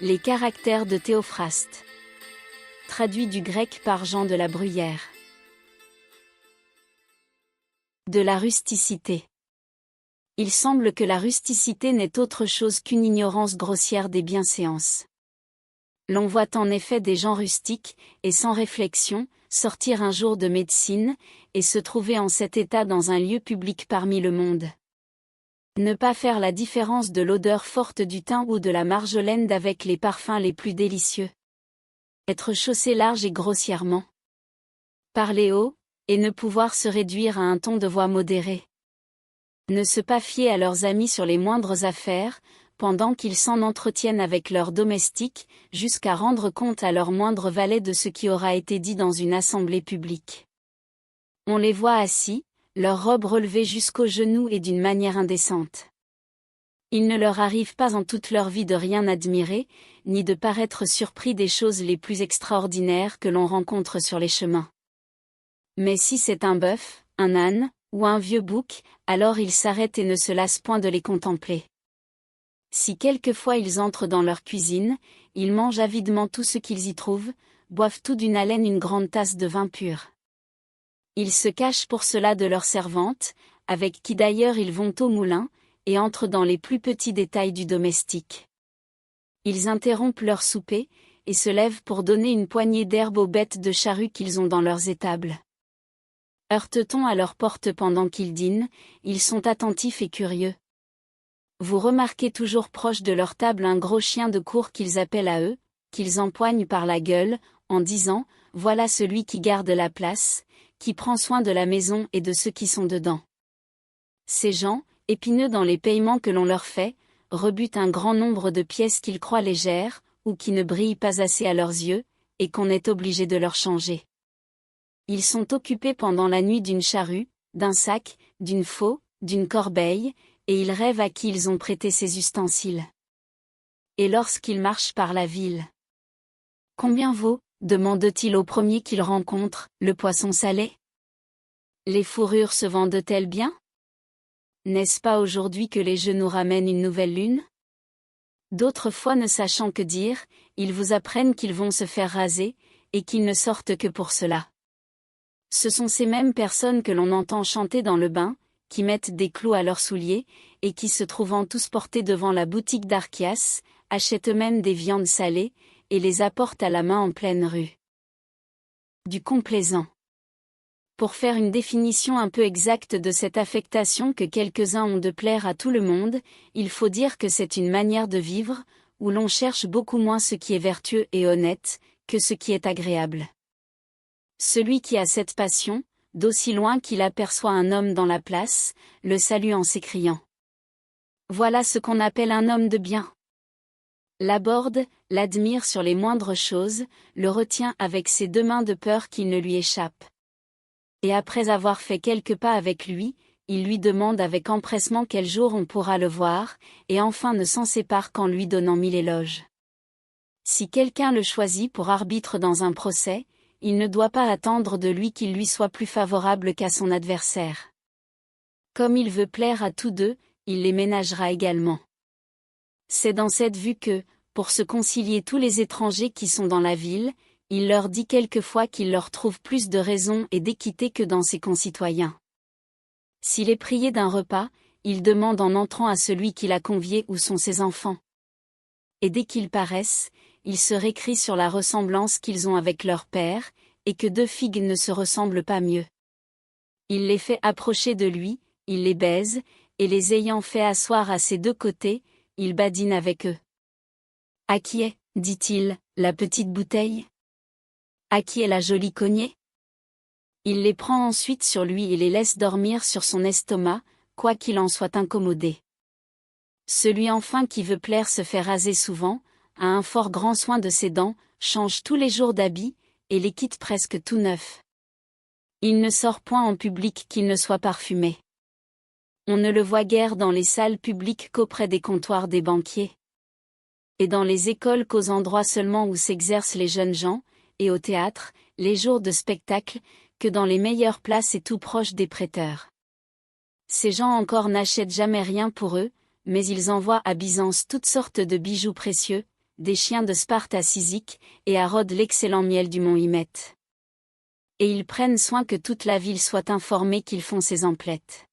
Les caractères de Théophraste. Traduit du grec par Jean de la Bruyère. De la rusticité. Il semble que la rusticité n'est autre chose qu'une ignorance grossière des bienséances. L'on voit en effet des gens rustiques, et sans réflexion, sortir un jour de médecine, et se trouver en cet état dans un lieu public parmi le monde. Ne pas faire la différence de l'odeur forte du thym ou de la marjolaine avec les parfums les plus délicieux. Être chaussé large et grossièrement. Parler haut, et ne pouvoir se réduire à un ton de voix modéré. Ne se pas fier à leurs amis sur les moindres affaires, pendant qu'ils s'en entretiennent avec leurs domestiques, jusqu'à rendre compte à leurs moindres valets de ce qui aura été dit dans une assemblée publique. On les voit assis, leurs robes relevées jusqu'aux genoux et d'une manière indécente. Il ne leur arrive pas en toute leur vie de rien admirer, ni de paraître surpris des choses les plus extraordinaires que l'on rencontre sur les chemins. Mais si c'est un bœuf, un âne, ou un vieux bouc, alors ils s'arrêtent et ne se lassent point de les contempler. Si quelquefois ils entrent dans leur cuisine, ils mangent avidement tout ce qu'ils y trouvent, boivent tout d'une haleine une grande tasse de vin pur. Ils se cachent pour cela de leurs servantes, avec qui d'ailleurs ils vont au moulin, et entrent dans les plus petits détails du domestique. Ils interrompent leur souper, et se lèvent pour donner une poignée d'herbe aux bêtes de charrue qu'ils ont dans leurs étables. Heurte-t-on à leur porte pendant qu'ils dînent, ils sont attentifs et curieux. Vous remarquez toujours proche de leur table un gros chien de cour qu'ils appellent à eux, qu'ils empoignent par la gueule, en disant « Voilà celui qui garde la place », qui prend soin de la maison et de ceux qui sont dedans. Ces gens, épineux dans les paiements que l'on leur fait, rebutent un grand nombre de pièces qu'ils croient légères, ou qui ne brillent pas assez à leurs yeux, et qu'on est obligé de leur changer. Ils sont occupés pendant la nuit d'une charrue, d'un sac, d'une faux, d'une corbeille, et ils rêvent à qui ils ont prêté ces ustensiles. Et lorsqu'ils marchent par la ville. Combien vaut, demande-t-il au premier qu'ils rencontrent, le poisson salé? Les fourrures se vendent-elles bien? N'est-ce pas aujourd'hui que les jeux nous ramènent une nouvelle lune? D'autres fois ne sachant que dire, ils vous apprennent qu'ils vont se faire raser, et qu'ils ne sortent que pour cela. Ce sont ces mêmes personnes que l'on entend chanter dans le bain, qui mettent des clous à leurs souliers, et qui se trouvant tous portés devant la boutique d'Archias, achètent eux-mêmes des viandes salées, et les apportent à la main en pleine rue. Du complaisant. Pour faire une définition un peu exacte de cette affectation que quelques-uns ont de plaire à tout le monde, il faut dire que c'est une manière de vivre, où l'on cherche beaucoup moins ce qui est vertueux et honnête, que ce qui est agréable. Celui qui a cette passion, d'aussi loin qu'il aperçoit un homme dans la place, le salue en s'écriant « Voilà ce qu'on appelle un homme de bien ». L'aborde, l'admire sur les moindres choses, le retient avec ses deux mains de peur qu'il ne lui échappe. Et après avoir fait quelques pas avec lui, il lui demande avec empressement quel jour on pourra le voir, et enfin ne s'en sépare qu'en lui donnant 1000 éloges. Si quelqu'un le choisit pour arbitre dans un procès, il ne doit pas attendre de lui qu'il lui soit plus favorable qu'à son adversaire. Comme il veut plaire à tous deux, il les ménagera également. C'est dans cette vue que, pour se concilier tous les étrangers qui sont dans la ville, il leur dit quelquefois qu'il leur trouve plus de raison et d'équité que dans ses concitoyens. S'il est prié d'un repas, il demande en entrant à celui qui l'a convié où sont ses enfants. Et dès qu'ils paraissent, il se récrie sur la ressemblance qu'ils ont avec leur père, et que deux figues ne se ressemblent pas mieux. Il les fait approcher de lui, il les baise, et les ayant fait asseoir à ses deux côtés, il badine avec eux. « À qui est, dit-il, la petite bouteille? À qui est la jolie cognée ?» Il les prend ensuite sur lui et les laisse dormir sur son estomac, quoiqu'il en soit incommodé. Celui enfin qui veut plaire se fait raser souvent, a un fort grand soin de ses dents, change tous les jours d'habits, et les quitte presque tout neufs. Il ne sort point en public qu'il ne soit parfumé. On ne le voit guère dans les salles publiques qu'auprès des comptoirs des banquiers. Et dans les écoles qu'aux endroits seulement où s'exercent les jeunes gens, et au théâtre, les jours de spectacle, que dans les meilleures places et tout proche des prêteurs. Ces gens encore n'achètent jamais rien pour eux, mais ils envoient à Byzance toutes sortes de bijoux précieux, des chiens de Sparte à Cyzique, et à Rhodes l'excellent miel du mont Hymette. Et ils prennent soin que toute la ville soit informée qu'ils font ces emplettes.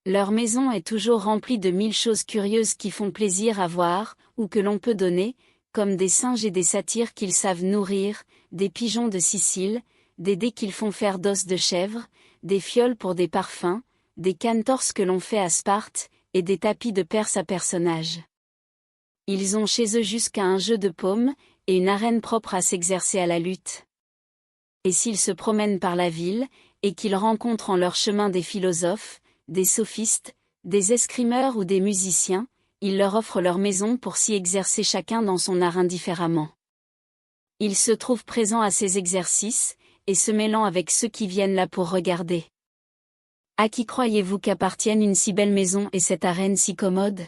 Leur maison est toujours remplie de 1000 choses curieuses qui font plaisir à voir, ou que l'on peut donner, comme des singes et des satyres qu'ils savent nourrir, des pigeons de Sicile, des dés qu'ils font faire d'os de chèvre, des fioles pour des parfums, des cantors que l'on fait à Sparte, et des tapis de Perse à personnages. Ils ont chez eux jusqu'à un jeu de paume, et une arène propre à s'exercer à la lutte. Et s'ils se promènent par la ville, et qu'ils rencontrent en leur chemin des philosophes, des sophistes, des escrimeurs ou des musiciens, ils leur offrent leur maison pour s'y exercer chacun dans son art indifféremment. Ils se trouvent présents à ces exercices, et se mêlant avec ceux qui viennent là pour regarder. À qui croyez-vous qu'appartienne une si belle maison et cette arène si commode?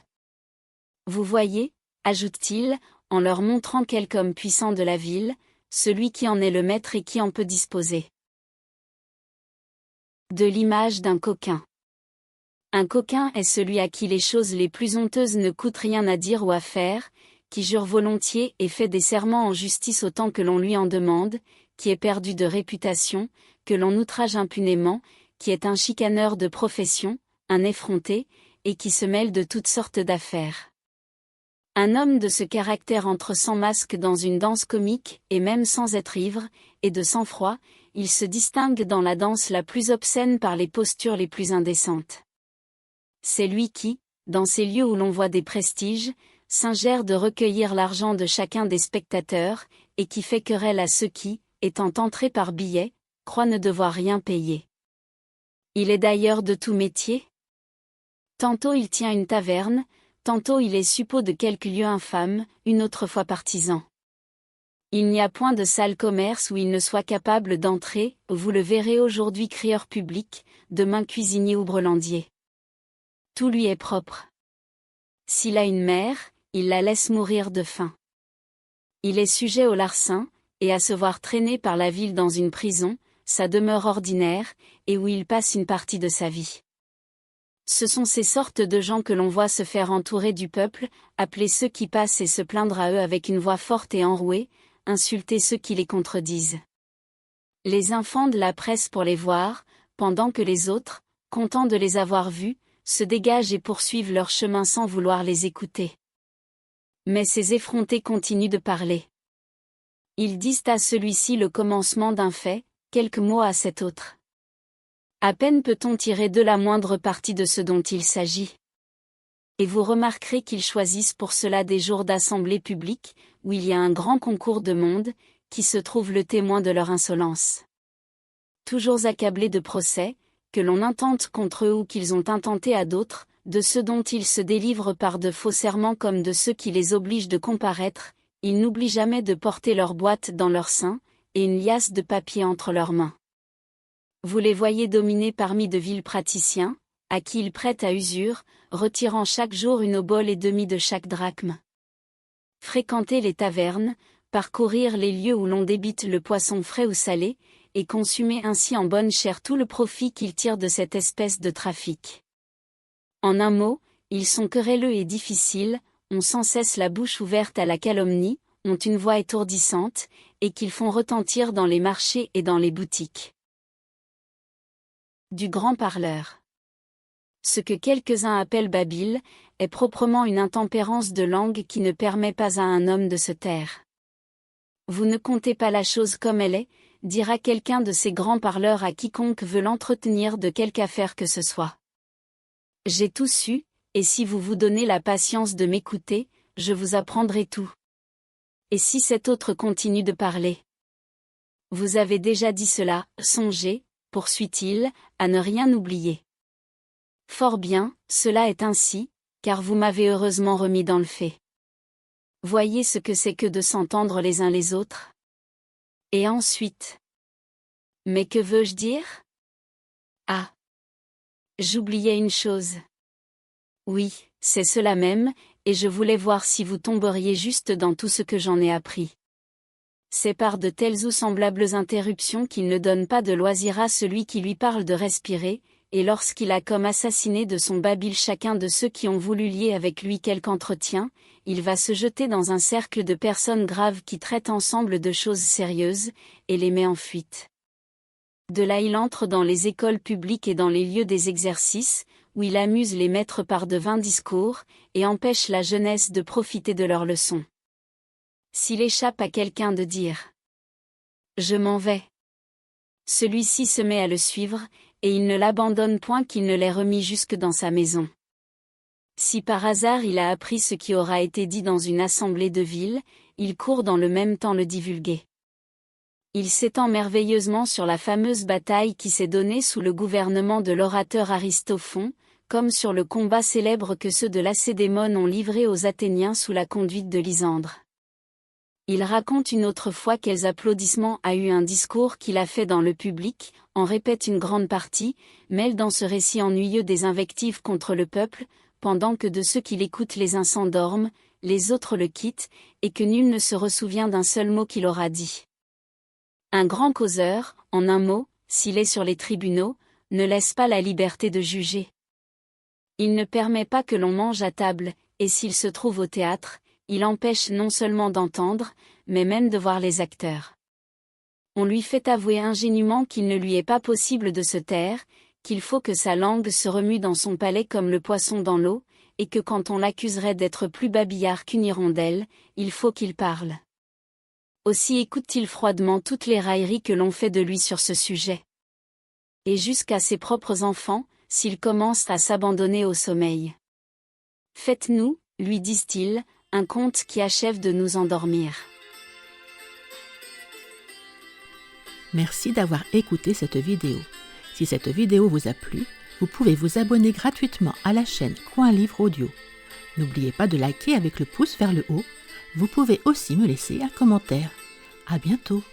Vous voyez, ajoute-t-il, en leur montrant quelque homme puissant de la ville, celui qui en est le maître et qui en peut disposer. De l'image d'un coquin. Un coquin est celui à qui les choses les plus honteuses ne coûtent rien à dire ou à faire, qui jure volontiers et fait des serments en justice autant que l'on lui en demande, qui est perdu de réputation, que l'on outrage impunément, qui est un chicaneur de profession, un effronté, et qui se mêle de toutes sortes d'affaires. Un homme de ce caractère entre sans masque dans une danse comique, et même sans être ivre, et de sang-froid, il se distingue dans la danse la plus obscène par les postures les plus indécentes. C'est lui qui, dans ces lieux où l'on voit des prestiges, s'ingère de recueillir l'argent de chacun des spectateurs, et qui fait querelle à ceux qui, étant entrés par billet, croient ne devoir rien payer. Il est d'ailleurs de tout métier. Tantôt il tient une taverne, tantôt il est suppôt de quelque lieu infâme, une autre fois partisan. Il n'y a point de sale commerce où il ne soit capable d'entrer, vous le verrez aujourd'hui crieur public, demain cuisinier ou brelandier. Tout lui est propre. S'il a une mère, il la laisse mourir de faim. Il est sujet au larcin, et à se voir traîner par la ville dans une prison, sa demeure ordinaire, et où il passe une partie de sa vie. Ce sont ces sortes de gens que l'on voit se faire entourer du peuple, appeler ceux qui passent et se plaindre à eux avec une voix forte et enrouée, insulter ceux qui les contredisent. Les enfants de la presse pour les voir, pendant que les autres, contents de les avoir vus, se dégagent et poursuivent leur chemin sans vouloir les écouter. Mais ces effrontés continuent de parler. Ils disent à celui-ci le commencement d'un fait, quelques mots à cet autre. À peine peut-on tirer de la moindre partie de ce dont il s'agit. Et vous remarquerez qu'ils choisissent pour cela des jours d'assemblée publique, où il y a un grand concours de monde, qui se trouve le témoin de leur insolence. Toujours accablés de procès, que l'on intente contre eux ou qu'ils ont intenté à d'autres, de ceux dont ils se délivrent par de faux serments comme de ceux qui les obligent de comparaître, ils n'oublient jamais de porter leur boîte dans leur sein, et une liasse de papier entre leurs mains. Vous les voyez dominés parmi de vils praticiens, à qui ils prêtent à usure, retirant chaque jour une obole et demie de chaque drachme. Fréquenter les tavernes, parcourir les lieux où l'on débite le poisson frais ou salé, et consumer ainsi en bonne chère tout le profit qu'ils tirent de cette espèce de trafic. En un mot, ils sont querelleux et difficiles, ont sans cesse la bouche ouverte à la calomnie, ont une voix étourdissante, et qu'ils font retentir dans les marchés et dans les boutiques. Du grand parleur. Ce que quelques-uns appellent babile, est proprement une intempérance de langue qui ne permet pas à un homme de se taire. Vous ne comptez pas la chose comme elle est, dira quelqu'un de ces grands parleurs à quiconque veut l'entretenir de quelque affaire que ce soit. J'ai tout su, et si vous vous donnez la patience de m'écouter, je vous apprendrai tout. Et si cet autre continue de parler? Vous avez déjà dit cela, songez, poursuit-il, à ne rien oublier. Fort bien, cela est ainsi, car vous m'avez heureusement remis dans le fait. Voyez ce que c'est que de s'entendre les uns les autres. Et ensuite. Mais que veux-je dire? Ah! J'oubliais une chose. Oui, c'est cela même, et je voulais voir si vous tomberiez juste dans tout ce que j'en ai appris. C'est par de telles ou semblables interruptions qu'il ne donne pas de loisir à celui qui lui parle de respirer, et lorsqu'il a comme assassiné de son babil chacun de ceux qui ont voulu lier avec lui quelque entretien, il va se jeter dans un cercle de personnes graves qui traitent ensemble de choses sérieuses, et les met en fuite. De là il entre dans les écoles publiques et dans les lieux des exercices, où il amuse les maîtres par de vains discours, et empêche la jeunesse de profiter de leurs leçons. S'il échappe à quelqu'un de dire « Je m'en vais », celui-ci se met à le suivre, et il ne l'abandonne point qu'il ne l'ait remis jusque dans sa maison. Si par hasard il a appris ce qui aura été dit dans une assemblée de ville, il court dans le même temps le divulguer. Il s'étend merveilleusement sur la fameuse bataille qui s'est donnée sous le gouvernement de l'orateur Aristophon, comme sur le combat célèbre que ceux de Lacédémone ont livré aux Athéniens sous la conduite de Lysandre. Il raconte une autre fois quels applaudissements a eu un discours qu'il a fait dans le public, en répète une grande partie, mêle dans ce récit ennuyeux des invectives contre le peuple, pendant que de ceux qui l'écoutent les uns s'endorment, les autres le quittent, et que nul ne se ressouvient d'un seul mot qu'il aura dit. Un grand causeur, en un mot, s'il est sur les tribunaux, ne laisse pas la liberté de juger. Il ne permet pas que l'on mange à table, et s'il se trouve au théâtre, il empêche non seulement d'entendre, mais même de voir les acteurs. On lui fait avouer ingénument qu'il ne lui est pas possible de se taire, qu'il faut que sa langue se remue dans son palais comme le poisson dans l'eau, et que quand on l'accuserait d'être plus babillard qu'une hirondelle, il faut qu'il parle. Aussi écoute-t-il froidement toutes les railleries que l'on fait de lui sur ce sujet. Et jusqu'à ses propres enfants, s'il commence à s'abandonner au sommeil. Faites-nous, lui disent-ils, un conte qui achève de nous endormir. Merci d'avoir écouté cette vidéo. Si cette vidéo vous a plu, vous pouvez vous abonner gratuitement à la chaîne Coin Livre Audio. N'oubliez pas de liker avec le pouce vers le haut. Vous pouvez aussi me laisser un commentaire. À bientôt.